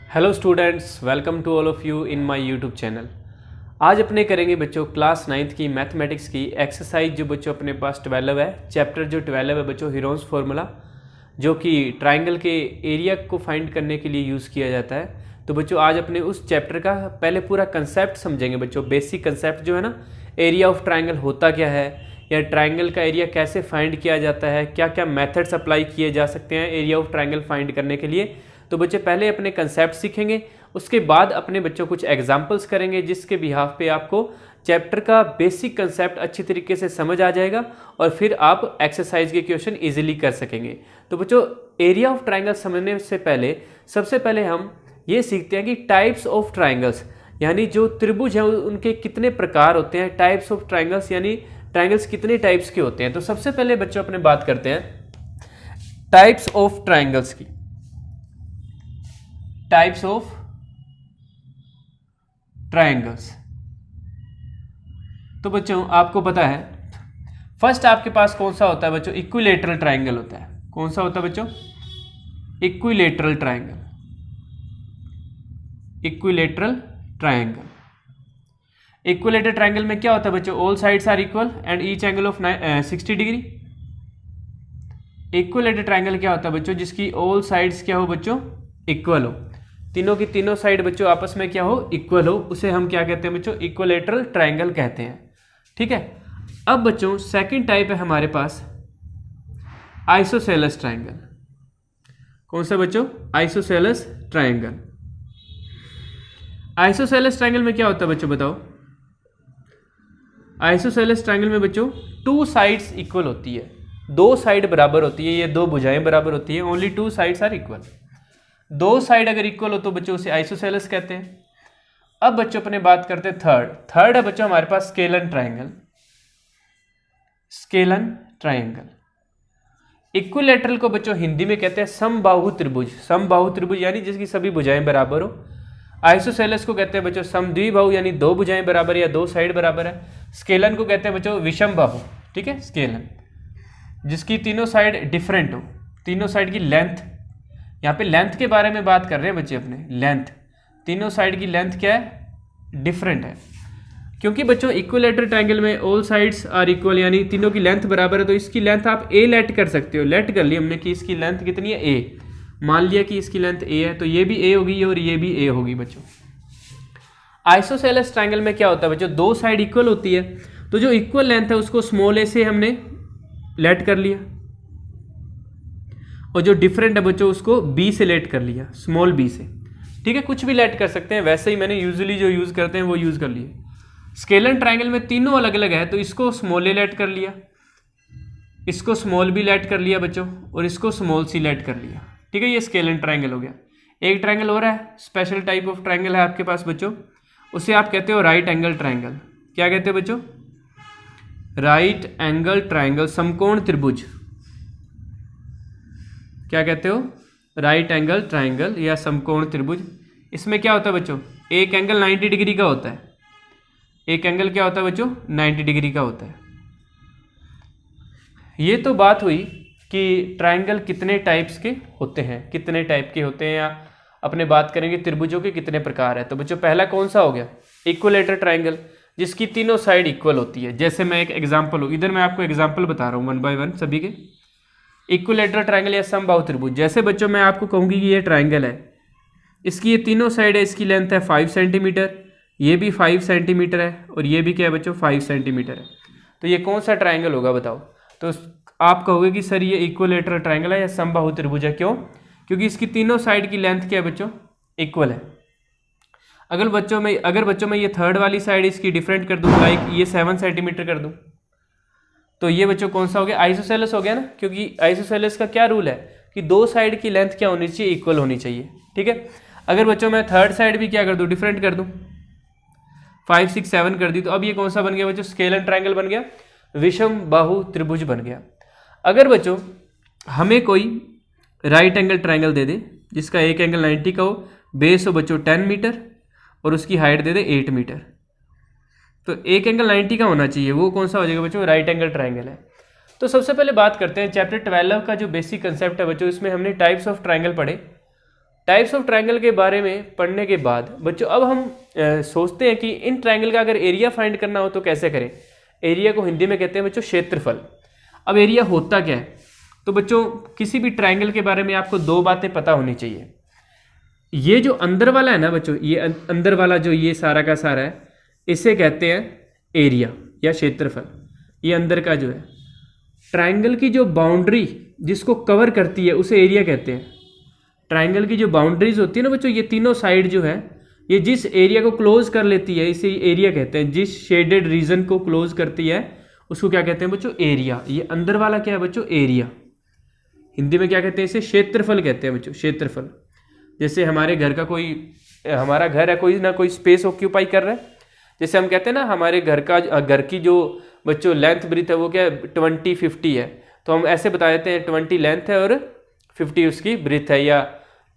Hello students, welcome to all of you in my YouTube channel. आज अपने करेंगे बच्चों क्लास 9th की मैथमेटिक्स की एक्सरसाइज जो बच्चों अपने पास 12 है। चैप्टर जो 12 है बच्चों हीरोन्स फार्मूला, जो कि ट्राइंगल के एरिया को फाइंड करने के लिए यूज़ किया जाता है। तो बच्चों आज अपने उस चैप्टर का पहले पूरा कंसेप्ट समझेंगे बच्चों। बेसिक कंसेप्ट जो है ना, एरिया ऑफ ट्राइंगल होता क्या है, या ट्राइंगल का एरिया कैसे फाइंड किया जाता है, क्या क्या मेथड्स अप्लाई किए जा सकते हैं एरिया ऑफ ट्राइंगल फाइंड करने के लिए। तो बच्चे पहले अपने कंसेप्ट सीखेंगे, उसके बाद अपने बच्चों कुछ एग्जाम्पल्स करेंगे जिसके बिहाफ पे आपको चैप्टर का बेसिक कंसेप्ट अच्छी तरीके से समझ आ जाएगा और फिर आप एक्सरसाइज के क्वेश्चन इजीली कर सकेंगे। तो बच्चों एरिया ऑफ ट्राइंगल समझने से पहले सबसे पहले हम ये सीखते हैं कि टाइप्स ऑफ ट्राइंगल्स, यानी जो त्रिभुज हैं उनके कितने प्रकार होते हैं। टाइप्स ऑफ ट्राइंगल्स यानी ट्राइंगल्स कितने टाइप्स के होते हैं। तो सबसे पहले बच्चों अपने बात करते हैं टाइप्स ऑफ ट्राइंगल्स की। टाइप्स ऑफ ट्राइंगल्स, तो बच्चों आपको पता है फर्स्ट आपके पास कौन सा होता है बच्चों, इक्विलेटरल ट्राइंगल होता है। कौन सा होता है बच्चों, equilateral triangle. Equilateral triangle, equilateral triangle में क्या होता है बच्चों, all sides are equal and each angle of 60 degree. Equilateral triangle क्या होता है बच्चों, जिसकी ऑल साइड्स क्या हो बच्चों, इक्वल हो। तीनों की तीनों साइड बच्चों आपस में क्या हो, इक्वल हो। उसे हम क्या कहते हैं बच्चों, इक्विलेटरल ट्राइंगल कहते हैं। ठीक है। अब बच्चों सेकंड टाइप है हमारे पास आइसोसेलेस ट्राइंगल। कौन सा बच्चों, आइसोसेलेस ट्राइंगल। आइसोसेलेस ट्राइंगल में क्या होता है बच्चों बताओ। आइसोसेलेस ट्राइंगल में बच्चों टू साइड्स इक्वल होती है, दो साइड बराबर होती है, ये दो भुजाएं बराबर होती है। Only two sides are equal. दो साइड अगर इक्वल हो तो बच्चों उसे आइसोसेलेस कहते हैं। अब बच्चों अपने बात करते हैं थर्ड है बच्चों हमारे पास scalene triangle. Scalene triangle. Equilateral को बच्चों हिंदी में कहते हैं समबाहु त्रिभुज। समबाहु त्रिभुज यानी जिसकी सभी भुजाएं बराबर हो। आइसोसेलेस को कहते हैं बच्चों समद्विबाहु, यानी दो भुजाएं बराबर या दो साइड बराबर है। स्केलन को कहते हैं बच्चों विषम बाहु। ठीक है, स्केलन जिसकी तीनों साइड डिफरेंट हो, तीनों साइड की लेंथ, यहाँ पे लेंथ के बारे में बात कर रहे हैं बच्चे अपने। लेंथ, तीनों साइड की लेंथ क्या है, डिफरेंट है। क्योंकि बच्चों इक्विलेटरल ट्राइंगल में ऑल साइड्स आर इक्वल, यानी तीनों की लेंथ बराबर है, तो इसकी लेंथ आप ए लेट कर सकते हो। लेट कर लिया हमने कि इसकी लेंथ कितनी है, ए। मान लिया कि इसकी लेंथ ए है, तो ये भी ए होगी और ये भी ए होगी बच्चों। आइसोसेलेस ट्राइंगल में क्या होता है बच्चों, दो साइड इक्वल होती है, तो जो इक्वल लेंथ है उसको स्मॉल ए से हमने लेट कर लिया, और जो डिफरेंट है बच्चों उसको बी से लेट कर लिया, स्मॉल बी से। ठीक है, कुछ भी लेट कर सकते हैं, वैसे ही मैंने यूजुअली जो यूज करते हैं वो यूज कर लिए। स्केलन ट्राइंगल में तीनों अलग अलग है, तो इसको स्मॉल ए लेट कर लिया, इसको स्मॉल बी लेट कर लिया बच्चों, और इसको स्मॉल सी लेट कर लिया। ठीक है, ये स्केलन ट्राइंगल हो गया। एक ट्राइंगल हो रहा है, स्पेशल टाइप ऑफ ट्राइंगल है आपके पास बच्चों, उसे आप कहते हो राइट एंगल ट्राइंगल। क्या कहते हो बच्चों, राइट एंगल ट्राइंगल, समकोण त्रिभुज। क्या कहते हो, राइट एंगल ट्राइंगल या समकोण त्रिभुज। इसमें क्या होता है बच्चों, एक एंगल 90 डिग्री का होता है। एक एंगल क्या होता है बच्चों, 90 डिग्री का होता है। ये तो बात हुई कि ट्राइंगल कितने टाइप्स के होते हैं, कितने टाइप के होते हैं, या अपने बात करेंगे त्रिभुजों के कितने प्रकार है। तो बच्चों पहला कौन सा हो गया, इक्विलेटरल ट्राइंगल, जिसकी तीनों साइड इक्वल होती है। जैसे मैं एक एग्जाम्पल हूँ, इधर मैं आपको एग्जाम्पल बता रहा हूँ 1 बाय 1 सभी के। इक्विलेटरल ट्राइंगल या समबाहु त्रिभुज, जैसे बच्चों मैं आपको कहूँगी कि ये ट्राइंगल है, इसकी ये तीनों साइड है, इसकी लेंथ है 5 सेंटीमीटर, ये भी 5 सेंटीमीटर है, और ये भी क्या है बच्चों 5 सेंटीमीटर है। तो ये कौन सा ट्राइंगल होगा बताओ। तो आप कहोगे कि सर ये इक्विलेटरल ट्राइंगल है या समबाहु त्रिभुज है। क्यों, क्योंकि इसकी तीनों साइड की लेंथ क्या है बच्चों, इक्वल है। अगर बच्चों में ये थर्ड वाली साइड इसकी डिफरेंट कर दूँ, लाइक ये 7 सेंटीमीटर कर दूँ, तो ये बच्चों कौन सा हो गया, आइसोसेलेस हो गया ना। क्योंकि आइसोसेलेस का क्या रूल है कि दो साइड की लेंथ क्या होनी चाहिए, इक्वल होनी चाहिए। ठीक है। अगर बच्चों मैं थर्ड साइड भी क्या कर दूं, डिफरेंट कर दूं, 5 6 7 कर दी, तो अब ये कौन सा बन गया बच्चों, स्केलन ट्राइंगल बन गया, विषम बाहु त्रिभुज बन गया। अगर बच्चों हमें कोई राइट एंगल ट्राइंगल दे दे जिसका एक एंगल 90 का हो, बेस हो बच्चों 10 मीटर, और उसकी हाइट दे दे 8 मीटर, तो एक एंगल 90 का होना चाहिए, वो कौन सा हो जाएगा बच्चों, राइट एंगल ट्राइंगल है। तो सबसे पहले बात करते हैं चैप्टर 12 का जो बेसिक कंसेप्ट है बच्चों, इसमें हमने टाइप्स ऑफ ट्राइंगल पढ़े। टाइप्स ऑफ ट्रायंगल के बारे में पढ़ने के बाद बच्चों अब हम सोचते हैं कि इन ट्रायंगल का अगर एरिया फाइंड करना हो तो कैसे करें। एरिया को हिंदी में कहते हैं बच्चों क्षेत्रफल। अब एरिया होता क्या है, तो बच्चों किसी भी ट्रायंगल के बारे में आपको दो बातें पता होनी चाहिए। ये जो अंदर वाला है ना बच्चों, ये अंदर वाला जो ये सारा का सारा है, इसे कहते हैं एरिया या क्षेत्रफल। ये अंदर का जो है ट्रायंगल की जो बाउंड्री जिसको कवर करती है उसे एरिया कहते हैं। ट्रायंगल की जो बाउंड्रीज होती है ना बच्चों, ये तीनों साइड जो है ये जिस एरिया को क्लोज कर लेती है इसे एरिया कहते हैं। जिस शेडेड रीजन को क्लोज करती है उसको क्या कहते हैं बच्चों, एरिया। ये अंदर वाला क्या है बच्चों, एरिया। हिंदी में क्या कहते हैं, इसे क्षेत्रफल कहते हैं बच्चों, क्षेत्रफल। जैसे हमारे घर का कोई, हमारा घर है, कोई ना कोई स्पेस ऑक्यूपाई कर रहा है। जैसे हम कहते हैं ना हमारे घर की जो बच्चों लेंथ ब्रीथ है वो क्या है 20-50 है, तो हम ऐसे बता देते हैं 20 लेंथ है और 50 उसकी ब्रीथ है, या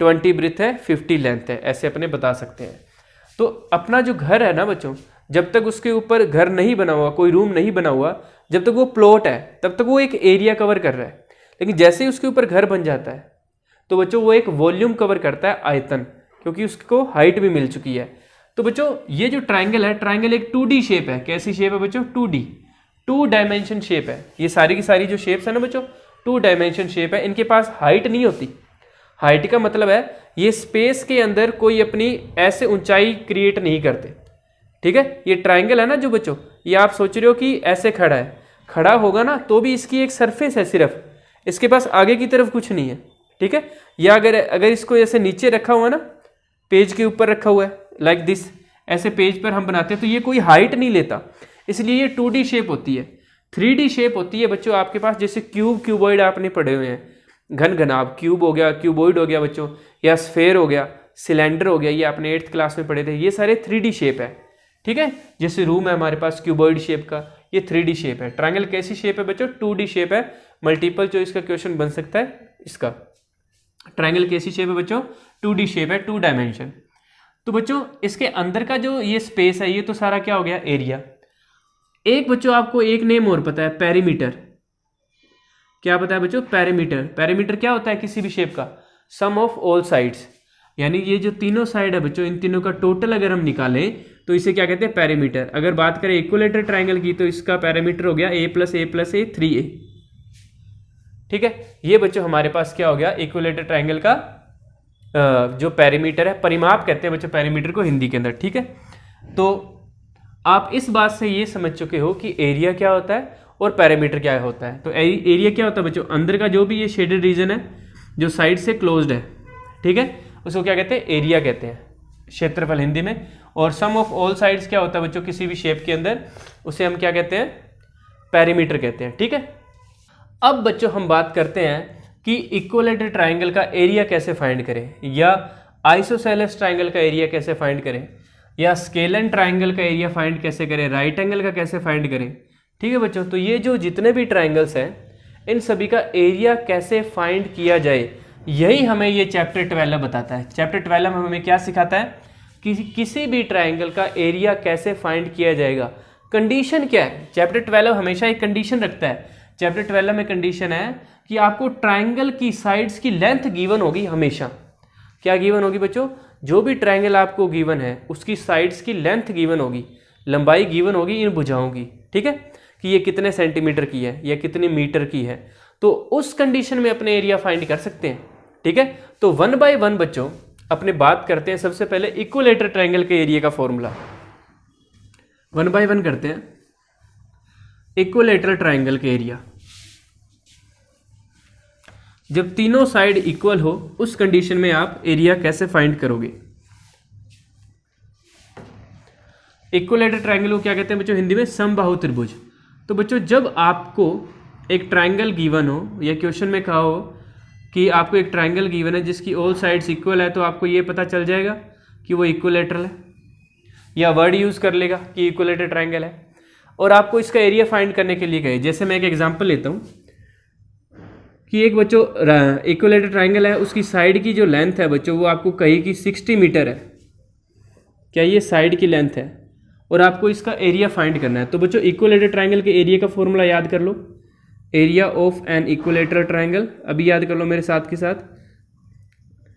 20 ब्रीथ है 50 लेंथ है, ऐसे अपने बता सकते हैं। तो अपना जो घर है ना बच्चों, जब तक उसके ऊपर घर नहीं बना हुआ, कोई रूम नहीं बना हुआ, जब तक वो प्लॉट है तब तक वो एक एरिया कवर कर रहा है। लेकिन जैसे ही उसके ऊपर घर बन जाता है तो बच्चों वो एक वॉल्यूम कवर करता है, आयतन, क्योंकि उसको हाइट भी मिल चुकी है। तो बच्चों ये जो ट्रायंगल है, ट्रायंगल एक 2D शेप है। कैसी शेप है बच्चों, 2D, 2 डायमेंशन शेप है। ये सारी की सारी जो शेप्स है ना बच्चों 2 डायमेंशन शेप है। इनके पास हाइट नहीं होती। हाइट का मतलब है ये स्पेस के अंदर कोई अपनी ऐसे ऊंचाई क्रिएट नहीं करते, ठीक है। ये ट्रायंगल है ना जो बच्चों, ये आप सोच रहे हो कि ऐसे खड़ा है, खड़ा होगा ना तो भी इसकी एक सरफेस है सिर्फ, इसके पास आगे की तरफ कुछ नहीं है, ठीक है। या अगर इसको ऐसे नीचे रखा हुआ ना, पेज के ऊपर रखा हुआ है लाइक दिस, ऐसे पेज पर हम बनाते हैं तो ये कोई हाइट नहीं लेता, इसलिए ये 2D शेप होती है। 3D शेप होती है बच्चों आपके पास, जैसे क्यूबॉइड आपने पढ़े हुए हैं, घनाभ, क्यूब हो गया, क्यूबॉइड हो गया बच्चों, या स्फेयर हो गया, सिलेंडर हो गया, ये आपने 8th क्लास में पढ़े थे। ये सारे 3D शेप है, ठीक है। जैसे रूम है हमारे पास क्यूबॉइड शेप का, ये 3D शेप है। ट्रायंगल कैसी शेप है बच्चों, 2D शेप है। मल्टीपल चॉइस का क्वेश्चन बन सकता है इसका। ट्रायंगल कैसी शेप है बच्चों, 2D शेप है, 2 डायमेंशन। तो बच्चों इसके अंदर का जो ये स्पेस है, ये तो सारा क्या हो गया, एरिया। एक बच्चों आपको एक नेम और पता है, पेरीमीटर। क्या पता है बच्चों, पेरीमीटर। पेरीमीटर क्या होता है किसी भी शेप का, सम ऑफ ऑल साइड्स, यानी ये जो तीनों साइड है बच्चों, इन तीनों का टोटल अगर हम निकालें तो इसे क्या कहते हैं, पेरीमीटर। अगर बात करें इक्विलेटरल ट्रायंगल की तो इसका पेरीमीटर हो गया a+a+a 3a, ठीक है। ये बच्चों हमारे पास क्या हो गया, इक्विलेटरल ट्रायंगल का जो पेरीमीटर है, परिमाप कहते हैं बच्चों पेरीमीटर को हिंदी के अंदर, ठीक है। तो आप इस बात से ये समझ चुके हो कि एरिया क्या होता है और पेरीमीटर क्या होता है। तो एरिया क्या होता है बच्चों, अंदर का जो भी ये शेडेड रीजन है जो साइड से क्लोज्ड है, ठीक है, उसको क्या कहते हैं, एरिया कहते हैं, क्षेत्रफल हिंदी में। और सम ऑफ ऑल साइड्स क्या होता है बच्चों किसी भी शेप के अंदर, उसे हम क्या कहते हैं, पेरीमीटर कहते हैं, ठीक है। अब बच्चों हम बात करते हैं कि इक्विलेटरल ट्रायंगल का एरिया कैसे फाइंड करें, या आइसोसेलेस ट्रायंगल का एरिया कैसे फाइंड करें, या स्केलन ट्रायंगल का एरिया फाइंड कैसे करें, राइट एंगल का कैसे फाइंड करें, ठीक है बच्चों। तो ये जो जितने भी ट्रायंगल्स हैं इन सभी का एरिया कैसे फाइंड किया जाए, यही हमें ये चैप्टर 12 बताता है। चैप्टर 12 में हमें क्या सिखाता है कि किसी भी ट्रायंगल का एरिया कैसे फाइंड किया जाएगा। कंडीशन क्या है, चैप्टर 12 हमेशा एक कंडीशन रखता है। चैप्टर 12 में कंडीशन है कि आपको ट्रायंगल की साइड्स की लेंथ गिवन होगी हमेशा। क्या गिवन होगी बच्चों, जो भी ट्रायंगल आपको गिवन है उसकी साइड्स की लेंथ गिवन होगी, लंबाई गिवन होगी इन भुजाओं की, ठीक है, कि ये कितने सेंटीमीटर की है या कितने मीटर की है। तो उस कंडीशन में अपने एरिया फाइंड कर सकते हैं, ठीक है। तो 1 बाय 1 बच्चों अपने बात करते हैं। सबसे पहले इक्विलेटरल ट्रायंगल के एरिया का फॉर्मूला 1 बाय 1 करते हैं। इक्विलेटरल ट्रायंगल के एरिया, जब तीनों साइड इक्वल हो उस कंडीशन में आप एरिया कैसे फाइंड करोगे। इक्विलेटरल ट्रायंगल को क्या कहते हैं बच्चों हिंदी में, समबाहु त्रिभुज। तो बच्चों जब आपको एक ट्रायंगल गिवन हो या क्वेश्चन में कहा हो कि आपको एक ट्रायंगल गिवन है जिसकी ऑल साइड्स इक्वल है, तो आपको ये पता चल जाएगा कि वो इक्विलेटरल है, या वर्ड यूज कर लेगा कि इक्विलेटरल ट्रायंगल है। और आपको इसका एरिया फाइंड करने के लिए कहे, जैसे मैं एक एग्जांपल लेता हूँ कि एक बच्चों इक्विलेटरल ट्रायंगल है, उसकी साइड की जो लेंथ है बच्चों वो आपको कही कि 60 मीटर है। क्या ये साइड की लेंथ है और आपको इसका एरिया फाइंड करना है। तो बच्चों इक्विलेटरल ट्रायंगल के एरिया का फॉर्मूला याद कर लो, area of an equilateral triangle. अभी याद कर लो मेरे साथ के साथ,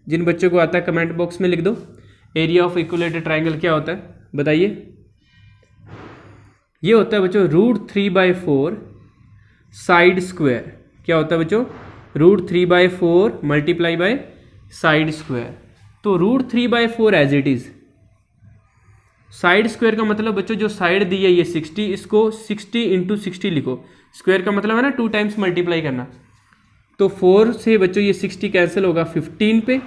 जिन बच्चों को आता है कमेंट बॉक्स में लिख दो, एरिया ऑफ इक्विलेटरल ट्राइंगल क्या होता है बताइए। ये होता है बच्चों √3/4 साइड स्क्वायर। क्या होता है बच्चों? √3/4 मल्टीप्लाई बाय साइड स्क्वायर। तो √3/4 as it is. Side square का मतलब बच्चों जो साइड दी है ये 60, इसको 60 × 60 लिखो। स्क्वायर का मतलब है ना 2 टाइम्स मल्टीप्लाई करना। तो 4 से बच्चों ये 60 कैंसिल होगा 15 पे,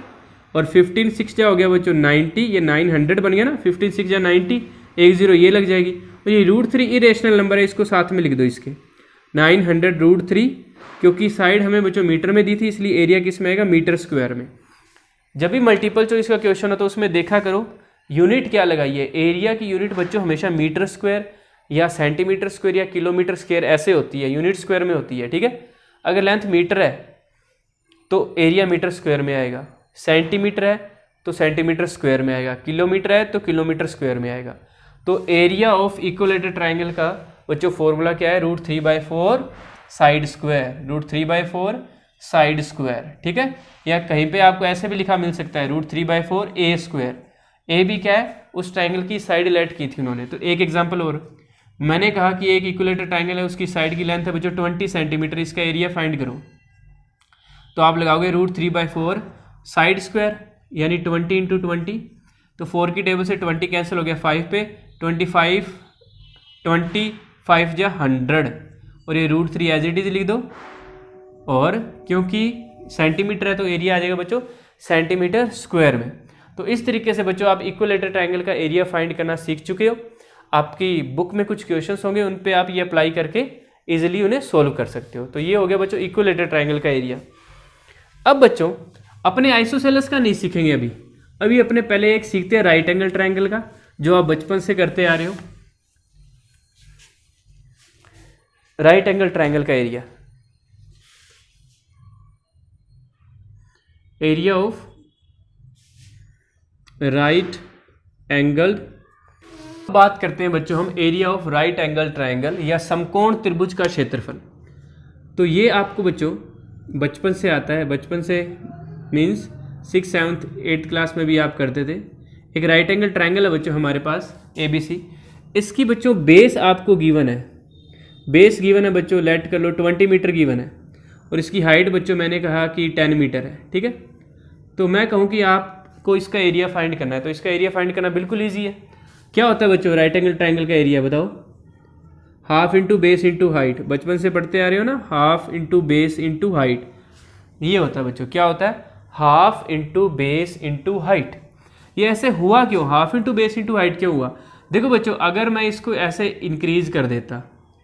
और 15 6 क्या हो गया बच्चों 90, ये 900 बन गया ना। 15 6 या 90, 1 0 ये लग जाएगी। और ये √3 इरेशनल नंबर है, इसको साथ में लिख दो इसके 900 √3, क्योंकि साइड हमें बच्चों मीटर में दी थी इसलिए एरिया किस में आएगा मीटर स्क्वायर में। जब भी मल्टीपल चॉइस का क्वेश्चन हो तो उसमें देखा करो यूनिट क्या लगाइए। एरिया की यूनिट बच्चों हमेशा मीटर स्क्वायर या सेंटीमीटर स्क्वायर या किलोमीटर स्क्वायर ऐसे होती है, यूनिट स्क्वायर में होती है, ठीक है। अगर लेंथ मीटर है तो एरिया मीटर स्क्वायर में आएगा, सेंटीमीटर है तो सेंटीमीटर स्क्वायर में आएगा, किलोमीटर है तो किलोमीटर स्क्वायर में आएगा। तो एरिया ऑफ इक्विलेटरल ट्राइंगल का बच्चों फॉर्मूला क्या है? √3/4 साइड स्क्वायर, √3/4 साइड स्क्वायर, ठीक है। या कहीं पे आपको ऐसे भी लिखा मिल सकता है √3/4 ए स्क्वायर। ए भी क्या है? उस ट्राइंगल की साइड लेट की थी उन्होंने। तो एक एग्जांपल और, मैंने कहा कि एक इक्विलेटरल ट्राइंगल है, उसकी साइड की लेंथ है बच्चों 20 सेंटीमीटर, इसका एरिया फाइंड करो। तो आप लगाओगे √3/4 साइड स्क्वायर यानी 20 × 20। तो 4 की टेबल से 20 कैंसिल हो गया 5 पे, 25 25 या 100, और ये √3 एज इट इज लिख दो। और क्योंकि सेंटीमीटर है तो एरिया आ जाएगा बच्चों सेंटीमीटर स्क्वायर में। तो इस तरीके से बच्चों आप इक्विलेटरल ट्राइंगल का एरिया फाइंड करना सीख चुके हो। आपकी बुक में कुछ क्वेश्चंस होंगे, उन पे आप ये अप्लाई करके इजीली उन्हें सोल्व कर सकते हो। तो ये हो गया बच्चों इक्विलेटरल ट्राइंगल का एरिया। अब बच्चों अपने आइसोसेलेस का नहीं सीखेंगे अभी अपने पहले एक सीखते हैं राइट एंगल ट्राइंगल का, जो आप बचपन से करते आ रहे हो। राइट एंगल ट्राइंगल का area, area of right angle. बात करते हैं बच्चों हम area of right angle triangle या समकोण त्रिभुज का क्षेत्रफल। तो ये आपको बच्चों बचपन से आता है, बचपन से means 6th 7th 8th class में भी आप करते थे। एक राइट एंगल ट्राइंगल है बच्चों हमारे पास ABC। इसकी बच्चों बेस आपको गिवन है, बेस गिवन है बच्चों, लेट कर लो 20 मीटर गिवन है, और इसकी हाइट बच्चों मैंने कहा कि 10 मीटर है, ठीक है। तो मैं कहूँ कि आपको इसका एरिया फाइंड करना है, तो इसका एरिया फाइंड करना बिल्कुल ईजी है। क्या होता है बच्चों राइट एंगल ट्राइंगल का एरिया बताओ? Half into base into height. बचपन से पढ़ते आ रहे हो ना, half into base into height, ये होता है बच्चों। क्या होता है? Half into base into height. ये ऐसे हुआ क्यों? Half into base into height क्यों हुआ? देखो बच्चों अगर मैं इसको ऐसे इंक्रीज कर देता,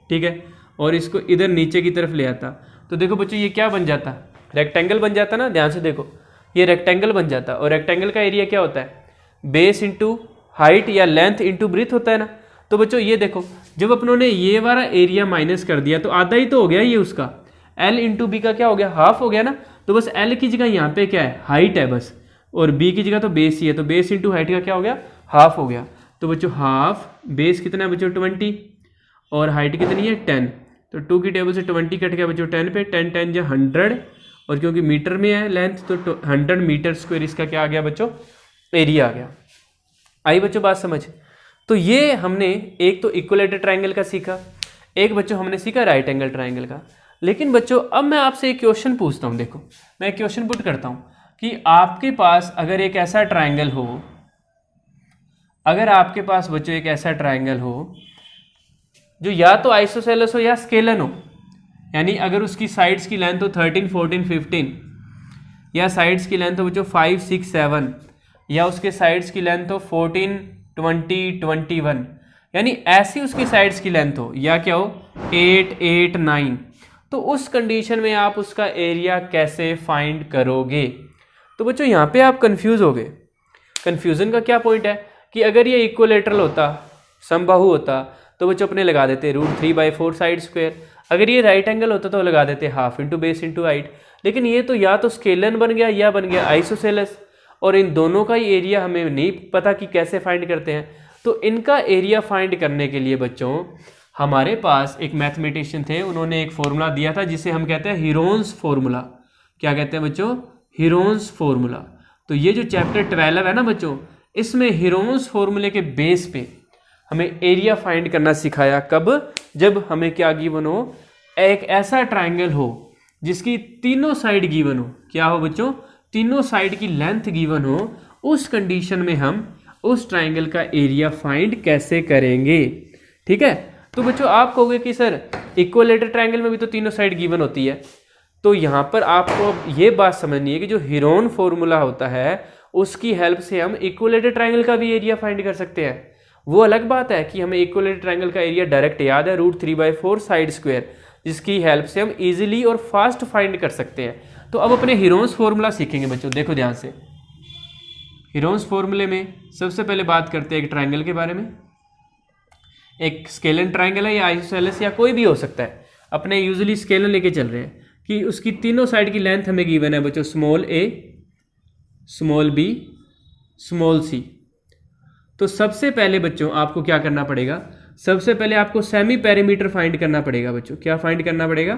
ठीक है, और इसको इधर नीचे की तरफ ले आता, तो देखो बच्चों ये क्या बन जाता? रेक्टेंगल बन जाता ना। ध्यान से देखो, ये रेक्टेंगल बन जाता, और रेक्टेंगल का एरिया क्या होता है? बेस इंटू हाइट या लेंथ इंटू ब्रीथ होता है ना। तो बच्चों ये देखो, जब अपनों ने ये वाला एरिया माइनस कर दिया तो आधा ही तो हो गया ये उसका। L इंटू बी का क्या हो गया? हाफ हो गया ना। तो बस L की जगह यहाँ पे क्या है? हाइट है बस, और B की जगह तो बेस ही है, तो बेस इंटू हाइट का क्या हो गया? हाफ हो गया। तो बच्चों हाफ, बेस कितना है बच्चों 20, और हाइट कितनी है 10। तो 2 की टेबल से 20 कट गया बच्चों 10 पे, 10 10 या 100, और क्योंकि मीटर में है लेंथ तो 100 मीटर स्क्वायर इसका क्या आ गया बच्चों? एरिया आ गया। आई बच्चों बात समझ? तो ये हमने एक तो इक्विलेटरल ट्राइंगल का सीखा, एक बच्चों हमने सीखा राइट एंगल ट्राइंगल का। लेकिन बच्चों अब मैं आपसे एक क्वेश्चन पूछता हूँ। देखो मैं एक क्वेश्चन पुट करता हूँ कि आपके पास अगर एक ऐसा ट्राइंगल हो, अगर आपके पास बच्चों एक ऐसा ट्राइंगल हो जो या तो आइसोसेलेस हो या स्केलन हो, यानी अगर उसकी साइड्स की लेंथ हो 13 14 15, या साइड्स की लेंथ हो बच्चों 5 6 7, या उसके साइड्स की लेंथ हो 14 20 21, यानी ऐसी उसकी साइड्स की लेंथ हो, या क्या हो 8 8 9, तो उस कंडीशन में आप उसका एरिया कैसे फाइंड करोगे? तो बच्चों यहाँ पे आप कंफ्यूज हो गए। कंफ्यूजन का क्या पॉइंट है कि अगर ये इक्विलेटरल होता, समबाहु होता, तो बच्चों अपने लगा देते √3/4 साइड स्क्वायर। अगर ये राइट एंगल होता तो लगा देते half into base into height. लेकिन ये तो या तो स्केलन बन गया या बन गया आइसोसेलेस, और इन दोनों का ही एरिया हमें नहीं पता कि कैसे फाइंड करते हैं। तो इनका एरिया फाइंड करने के लिए बच्चों हमारे पास एक मैथमेटिशियन थे, उन्होंने एक फॉर्मूला दिया था जिसे हम कहते हैं हीरोन्स फॉर्मूला। क्या कहते हैं बच्चों? Heron's formula. तो ये जो चैप्टर 12 है ना बच्चों, इसमें हीरोन्स फॉर्मूले के बेस पे हमें एरिया फाइंड करना सिखाया। कब? जब हमें क्या गिवन हो, एक ऐसा ट्राइंगल हो जिसकी तीनों साइड गिवन हो। क्या हो बच्चों? तीनों साइड की लेंथ गिवन हो। उस कंडीशन में हम उस ट्राइंगल का एरिया फाइंड कैसे करेंगे। ठीक है, तो बच्चों आप कहोगे कि सर इक्विलेटरल ट्राइंगल में भी तो तीनों साइड गिवन होती है। तो यहाँ पर आपको ये बात समझनी है कि जो हीरोन फॉर्मूला होता है उसकी हेल्प से हम इक्विलेटरल ट्राइंगल का भी एरिया फाइंड कर सकते हैं। वो अलग बात है कि हमें इक्विलेटरल ट्राइंगल का एरिया डायरेक्ट याद है, √3/4 साइड स्क्वायर, जिसकी हेल्प से हम इजीली और फास्ट फाइंड कर सकते हैं। तो अब अपने हीरोन्स फॉर्मूला सीखेंगे बच्चों। देखो ध्यान से, हीरोन्स फॉर्मूले में सबसे पहले बात करते हैं एक ट्राइंगल के बारे में। एक स्केलन ट्राइंगल है या आइसोसेलेस या कोई भी हो सकता है, अपने यूजुअली स्केलन लेके चल रहे हैं कि उसकी तीनों साइड की लेंथ हमें गिवन है बच्चों, small a, small b, small c। तो सबसे पहले बच्चों आपको क्या करना पड़ेगा, सबसे पहले आपको सेमी पैरामीटर फाइंड करना पड़ेगा बच्चों। क्या फाइंड करना पड़ेगा?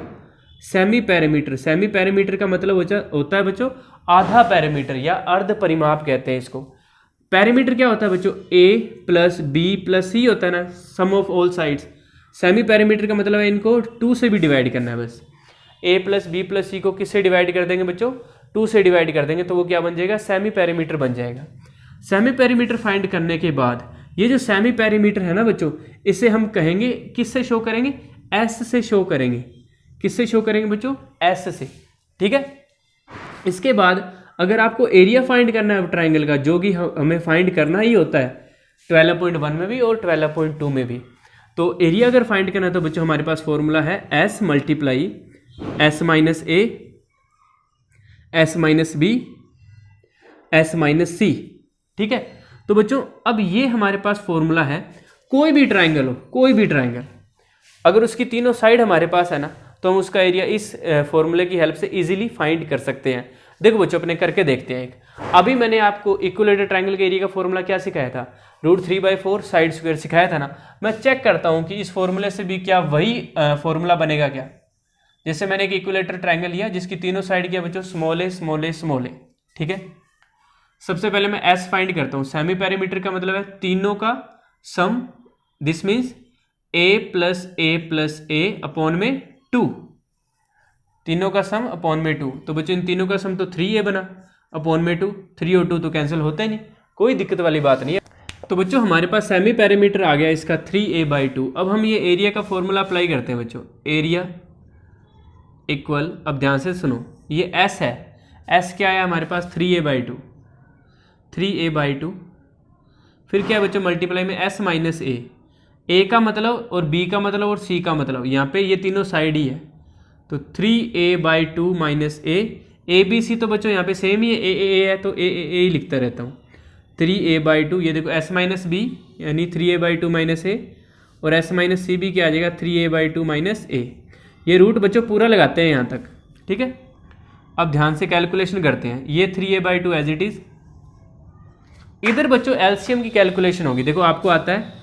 Semi parameter. सेमी पैरामीटर का मतलब होता है बच्चों आधा पैरामीटर या अर्ध परिमाप कहते हैं इसको। पैरामीटर क्या होता है बच्चों? a + b + c होता है ना, sum of all sides. Semi perimeter का मतलब है इनको 2 से भी डिवाइड करना है बस। a + b + c को किससे डिवाइड कर देंगे बच्चों? 2 से डिवाइड कर देंगे तो वो क्या बन जाएगा? सेमी पैरामीटर बन जाएगा। सेमी पैरामीटर फाइंड करने के बाद ये जो सेमी पैरामीटर है ना बच्चों, इसे हम कहेंगे किससे शो करेंगे? s से शो करेंगे। किससे शो करेंगे बच्चों? s से। ठीक है, इसके बाद अगर आपको एरिया फाइंड करना है ट्राइंगल का, जो कि हमें फाइंड करना ही होता है 12.1 में भी और 12.2 में भी, तो एरिया अगर फाइंड करना है तो बच्चों हमारे पास फॉर्मूला है s × s - a, s - b, s - c। ठीक है, तो बच्चों अब ये हमारे पास फॉर्मूला है। कोई भी ट्राइंगल हो, कोई भी ट्राइंगल, अगर उसकी तीनों साइड हमारे पास है ना, तो हम उसका एरिया इस फॉर्मूले की हेल्प से इजीली फाइंड कर सकते हैं। देखो बच्चों अपने करके देखते हैं एक। अभी मैंने आपको इक्विलेटरल ट्राइंगल के एरिया का फॉर्मूला क्या सिखाया था? √3/4 साइड स्क्वायर सिखाया था ना। मैं चेक करता हूँ कि इस फॉर्मूले से भी क्या वही फॉर्मूला बनेगा क्या। जैसे मैंने एक इक्विलेटरल ट्राइंगल लिया जिसकी तीनों साइड क्या बच्चों? Small a, small a, small a। ठीक है, सबसे पहले मैं s फाइंड करता हूँ। सेमी पैरामीटर का मतलब है तीनों का sum, this means a + a upon में 2, तीनों का सम अपॉन में 2। तो बच्चों इन तीनों का सम तो 3a बना, अपॉन में 2, 3 और 2 तो कैंसिल होता ही नहीं, कोई दिक्कत वाली बात नहीं है। तो बच्चों हमारे पास सेमी पैरामीटर आ गया इसका 3a/2। अब हम ये एरिया का फॉर्मूला अप्लाई करते हैं बच्चों। एरिया इक्वल, अब ध्यान से सुनो, ये s है, s क्या है हमारे पास? 3a/2, 3a/2। फिर क्या है बच्चों? मल्टीप्लाई में s - a का मतलब और b का मतलब और c का मतलब, यहाँ पे ये तीनों साइड ही है, तो 3a/2 - a b c तो बच्चों यहाँ पे सेम ही है, a है तो a ही लिखता रहता हूँ। 3a/2, ये देखो s - b यानी 3a/2 - a, और s - c भी क्या आ जाएगा? 3a/2 - a। ये रूट बच्चों पूरा लगाते हैं यहाँ तक। ठीक है, अब ध्यान से कैलकुलेशन करते हैं। ये 3a/2 एज इट इज। इधर बच्चों एलसीएम की कैलकुलेशन होगी। देखो आपको आता है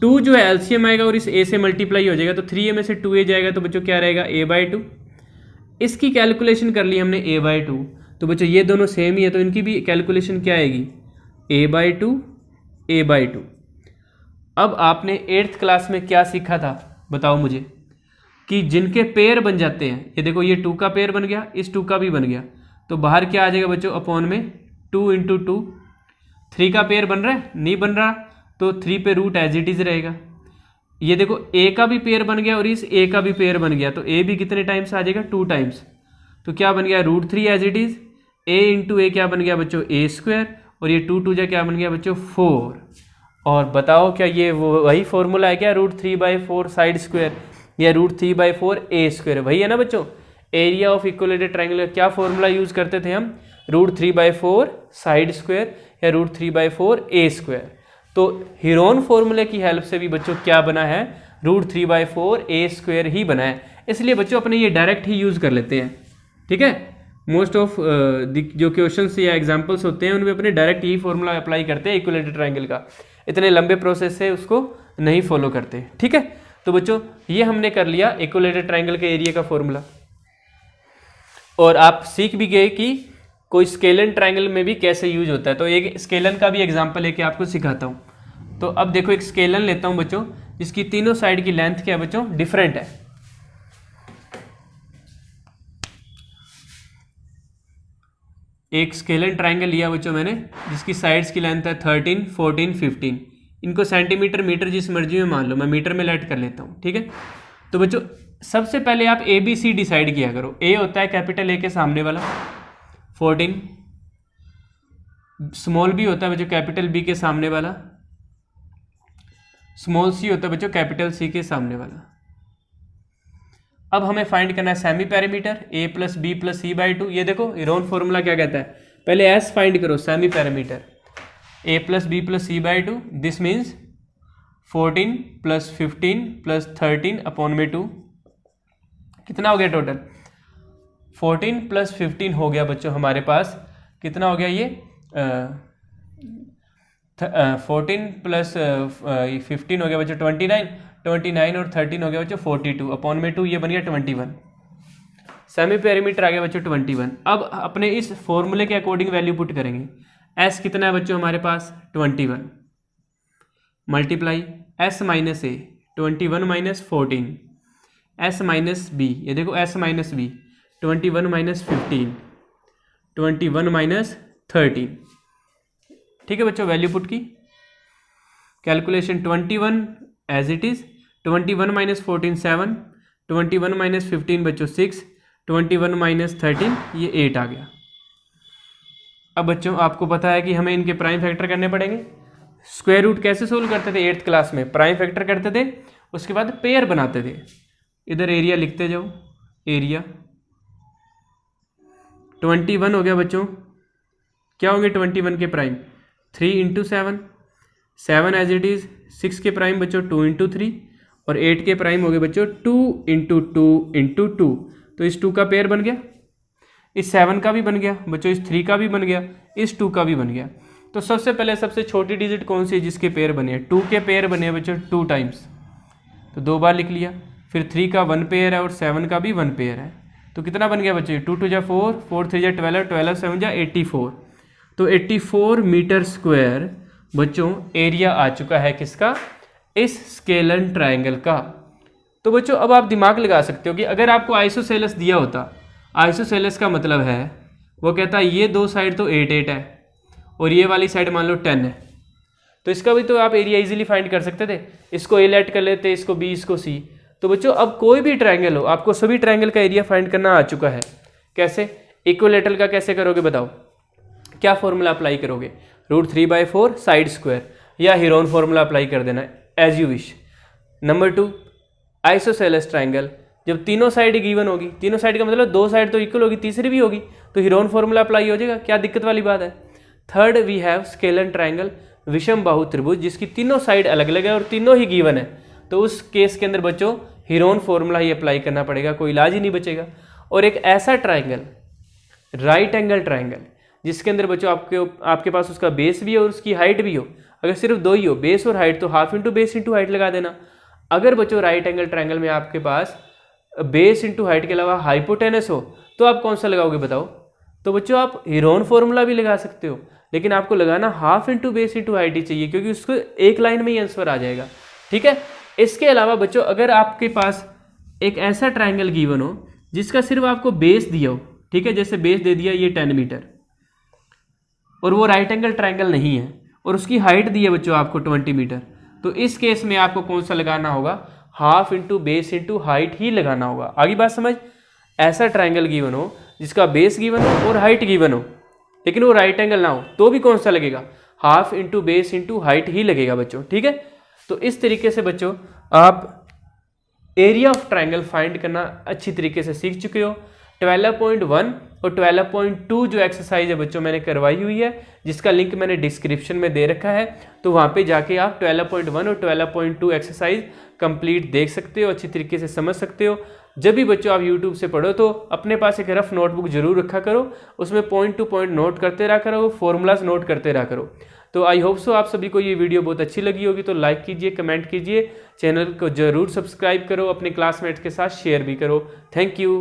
2 जो है एलसीएम आएगा और इस a से मल्टीप्लाई हो जाएगा, तो 3a में से 2a जाएगा, तो बच्चों क्या रहेगा? a/2। इसकी कैलकुलेशन कर ली हमने a/2, तो बच्चों ये दोनों सेम ही है, तो इनकी भी कैलकुलेशन क्या आएगी? a/2, a/2। अब आपने 8th क्लास में क्या सीखा था बताओ मुझे, कि जिनके पेयर बन जाते हैं, ये देखो ये 2 का पेयर बन गया, इस 2 का भी बन गया, तो बाहर क्या आ जाएगा बच्चों? अपॉन में 2 × 2। 3 का पेयर बन रहा है? नहीं बन रहा, तो 3 पे रूट एज इट इज रहेगा। ये देखो a का भी पेयर बन गया और इस a का भी पेयर बन गया, तो a भी कितने टाइम्स आ जाएगा? 2 टाइम्स, तो क्या बन गया? √3 as it is. a × a क्या बन गया बच्चों? a², और ये 2 2 क्या बन गया बच्चों? 4। और बताओ क्या ये वही फॉर्मूला है क्या? √3/4 साइड स्क्वायर या √3/4 a², वही है ना बच्चों। एरिया ऑफ इक्विलेटरल ट्राइंगल का क्या फॉर्मूला यूज करते थे हम? √3/4 साइड स्क्वायर या √3/4 a²। तो हीरोन फॉर्मूले की हेल्प से भी बच्चों क्या बना है? √3/4 a² ही बना है। इसलिए बच्चों अपने ये डायरेक्ट ही यूज कर लेते हैं। ठीक है, मोस्ट ऑफ जो क्वेश्चंस या एग्जांपल्स होते हैं उनमें अपने डायरेक्ट यही फॉर्मूला अप्लाई करते हैं इक्विलेटरल ट्राइंगल का, इतने लंबे प्रोसेस से उसको नहीं फॉलो करते। ठीक है, तो बच्चों ये हमने कर लिया इक्विलेटरल ट्राइंगल के एरिया का फॉर्मूला, और आप सीख भी गए कि कोई स्केलन ट्रायंगल में भी कैसे यूज होता है। तो एक स्केलन का भी एग्जांपल लेके आपको सिखाता हूँ। तो अब देखो एक स्केलन लेता हूँ बच्चों, जिसकी तीनों साइड की लेंथ क्या है बच्चों, डिफरेंट है। एक स्केलन ट्रायंगल लिया बच्चों मैंने, जिसकी साइड्स की लेंथ है 13, 14, 15। इनको सेंटीमीटर, मीटर जिस मर्जी में मान लो, मैं मीटर में लेट कर लेता हूँ, ठीक है। तो बच्चों सबसे पहले आप ए बी सी डिसाइड किया करो। ए होता है कैपिटल ए के सामने वाला 14, स्मॉल बी होता है बच्चों कैपिटल बी के सामने वाला, स्मॉल सी होता है बच्चों कैपिटल सी के सामने वाला। अब हमें फाइंड करना है semi parameter a plus b plus c by 2। ये देखो हेरोन फॉर्मूला क्या कहता है, पहले एस फाइंड करो semi parameter a plus b plus c by 2, this means 14 plus 15 plus 13 upon में 2। कितना हो गया टोटल, 14 प्लस 15 हो गया बच्चों हमारे पास, कितना हो गया ये 14 प्लस 15 हो गया बच्चों 29 और 13 हो गया बच्चों 42 अपॉन में 2, ये बन गया 21। सेमी पैरामीटर आ गया बच्चों 21। अब अपने इस फॉर्मूले के अकॉर्डिंग वैल्यू पुट करेंगे। एस कितना है बच्चों हमारे पास 21 multiply s minus a 21 minus 14 s minus b, ये देखो s minus b 21 minus 15 21 minus 13, ठीक है बच्चों। वैल्यू पुट की calculation 21 as it is, 21 minus 14 7, 21 minus 15 बच्चों 6, 21 माइनस 13 ये 8 आ गया। अब बच्चों आपको पता है कि हमें इनके प्राइम फैक्टर करने पड़ेंगे। स्क्वायर रूट कैसे सोल्व करते थे 8th क्लास में, प्राइम फैक्टर करते थे, उसके बाद पेयर बनाते थे। इधर एरिया लिखते जाओ, एरिया 21 हो गया बच्चों, क्या होंगे 21 के prime 3 into 7, 7 as it is, 6 के प्राइम बच्चों 2 इंटू 3 और 8 के प्राइम हो गए बच्चों 2 इंटू 2 इंटू 2। तो इस 2 का पेयर बन गया, इस 7 का भी बन गया बच्चों, इस 3 का भी बन गया, इस 2 का भी बन गया। तो सबसे पहले सबसे छोटी डिजिट कौन सी है जिसके पेयर बने हैं, 2 के पेयर बने हैं बच्चों 2 टाइम्स, तो 2 बार लिख लिया। फिर 3 का 1 पेयर है और 7 का भी 1 पेयर है, तो कितना बन गया बच्चों 2 2 जा 4, 4 3 जा 12, 12 7 जा 84। तो 84 मीटर स्क्वायर बच्चों एरिया आ चुका है किसका, इस स्केलन ट्रायंगल का। तो बच्चों अब आप दिमाग लगा सकते हो कि अगर आपको आइसोसेलेस दिया होता, आइसोसेलेस का मतलब है वो कहता है ये दो साइड तो 8 8 है और ये वाली साइड मान लो 10 है, तो इसका भी तो आप एरिया इजीली फाइंड कर सकते थे। इसको ए लेट कर लेते, इसको बी, इसको सी। तो बच्चों अब कोई भी ट्रायंगल हो, आपको सभी ट्रायंगल का एरिया फाइंड करना आ चुका है। कैसे, इक्विलैटरल का कैसे करोगे बताओ, क्या फॉर्मूला अप्लाई करोगे, √3/4 साइड स्क्वायर या हेरोन फॉर्मूला अप्लाई कर देना as you wish. Number 2 isosceles triangle, जब तीनों साइड गिवन होगी, तीनों साइड का मतलब 2 साइड तो इक्वल होगी, तीसरी भी होगी, तो हेरोन फॉर्मूला अप्लाई हो जाएगा, क्या दिक्कत वाली बात है। Third we have scalene triangle, विषम बाहु त्रिभुज, जिसकी तीनों साइड अलग अलग है और तीनों ही गिवन है, तो उस केस के अंदर बच्चों हेरोन फॉर्मूला ही अप्लाई करना पड़ेगा, कोई इलाज ही नहीं बचेगा। और एक ऐसा ट्रायंगल राइट एंगल ट्रायंगल जिसके अंदर बच्चों आपके पास उसका बेस भी हो और उसकी हाइट भी हो, अगर सिर्फ 2 ही हो बेस और हाइट, तो half into base into height लगा देना। अगर बच्चों राइट एंगल ट्रायंगल में आपके पास बेस इंटू हाइट के अलावा हाइपोटेनस हो, तो आप कौन सा लगाओगे बताओ। तो बच्चों आप हेरोन फॉर्मूला भी लगा सकते हो, लेकिन आपको लगाना half into base into height ही चाहिए, क्योंकि उसको एक लाइन में ही आंसर आ जाएगा, ठीक है। इसके अलावा बच्चों अगर आपके पास एक ऐसा ट्रायंगल गिवन हो जिसका सिर्फ आपको बेस दिया हो, ठीक है, जैसे बेस दे दिया ये 10 मीटर और वो राइट एंगल ट्रायंगल नहीं है और उसकी हाइट दी है बच्चों आपको 20 मीटर, तो इस केस में आपको कौन सा लगाना होगा, half into base into height ही लगाना होगा। आगे बात समझ, ऐसा ट्रायंगल गिवन हो जिसका बेस गिवन हो और हाइट गिवन हो, लेकिन वो राइट एंगल ना हो, तो भी कौन सा लगेगा, half into base into height ही लगेगा बच्चों, ठीक है। तो इस तरीके से बच्चों आप एरिया ऑफ ट्रायंगल फाइंड करना अच्छी तरीके से सीख चुके हो। 12.1 और 12.2 जो एक्सरसाइज है बच्चों मैंने करवाई हुई है, जिसका लिंक मैंने डिस्क्रिप्शन में दे रखा है, तो वहाँ पे जाके आप 12.1 और 12.2 एक्सरसाइज कंप्लीट देख सकते हो, अच्छी तरीके से समझ सकते हो। जब भी बच्चों आप YouTube से पढ़ो तो अपने पास एक रफ नोटबुक जरूर रखा करो, उसमें पॉइंट टू पॉइंट नोट करते रहा करो, फॉर्मूलाज नोट करते रहा करो। तो आई होप सो आप सभी को ये वीडियो बहुत अच्छी लगी होगी, तो लाइक कीजिए, कमेंट कीजिए, चैनल को जरूर सब्सक्राइब करो, अपने क्लासमेट्स के साथ शेयर भी करो। Thank you.